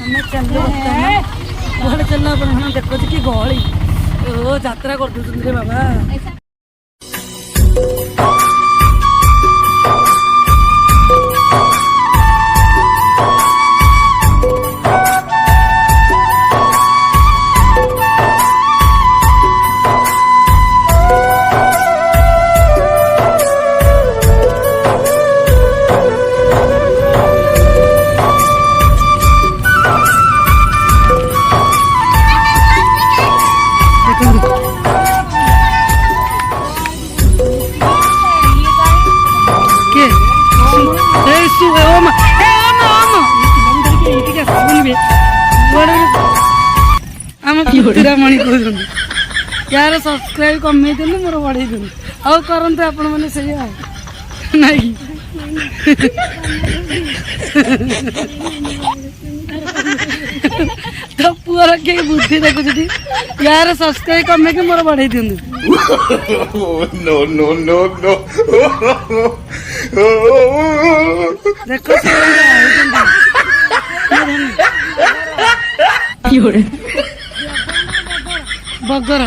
चलो बड़े चलना अपन देखो कि गहली ओ यात्रा कर दे बाबा मणि कहते यार सब्सक्राइब कमे मोर बढ़े दिन आउ करते आपण मैंने से नहीं तो पुअर कई बुद्धि देखुची यार सब्सक्राइब कमे कि मोर बढ़े दिन देखो बगर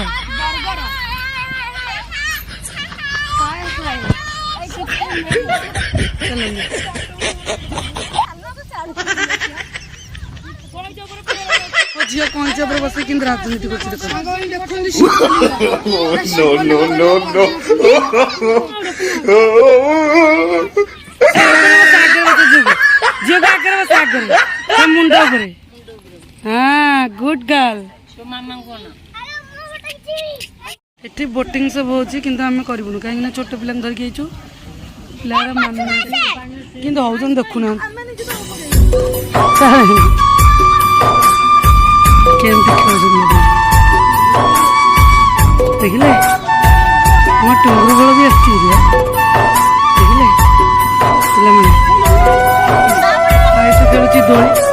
झील कौन से बस कि राजनीति मुंडा हाँ गुड गर्ल एठी बोटिंग सब होची किंतु आमे करबुनु काहे छोट पिला धरके आइछु पिलार मानना किंतु होजन देखुना केमती खेलुछन देखिले हम टुंगुर बळ भी आछि देखिले पिला माने आइसु खेलुची दोली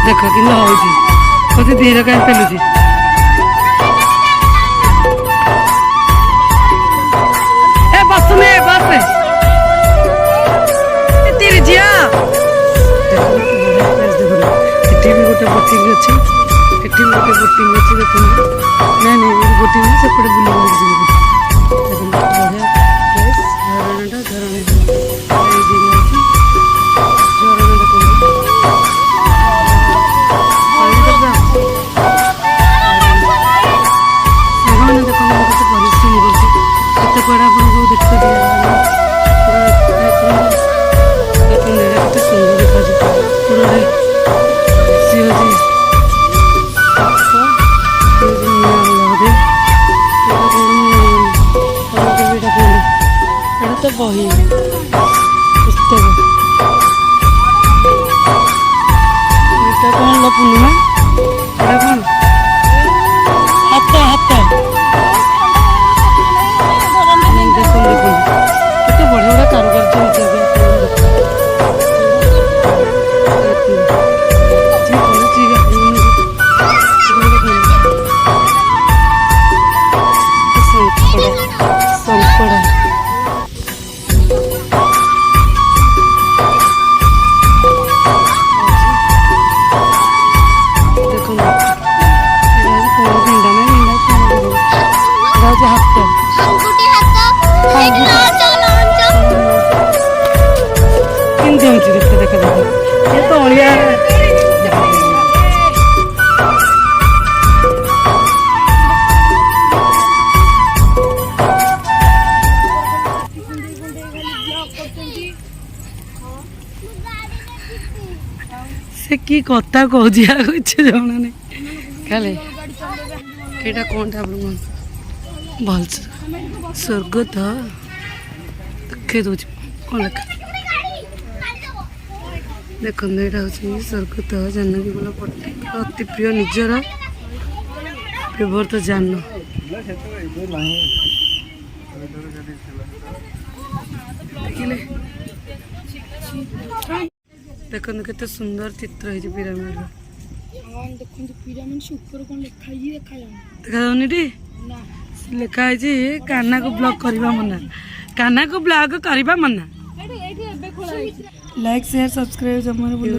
देख कि धीरे कहीं पेलुची ए बस में बस तेरी झिया एटी भी गोटे बोटिंग अच्छी एटी भी गोटे बोटिंग अच्छी देखो ना नहीं बोटिंग सेपटे बुले बही पुस्तक कौन लो पूर्णिमा कौन हाथ हाथ देखो देखो केते बढ़िया बड़ा कारुकार्य से की कथा कहूँ कुछ जाना नहीं खाले कईटा कौन था भल स्वर्ग तो देखे दूच कौन लिखा देखो यहाँ हूँ स्वर्ग तो जानकी बोला पट्टनायक अति प्रिय निजर व्यवहृत जान देखिले देखो केते सुंदर चित्र है पिरामिड देखो पिरामिड से ऊपर कौन लिखा है देखा देखा जाऊनी टी ना लिखा है कान्हा को ब्लॉक करवा मना कान्हा को ब्लॉक करवा मना लाइक शेयर सब्सक्राइब जमाने बोलो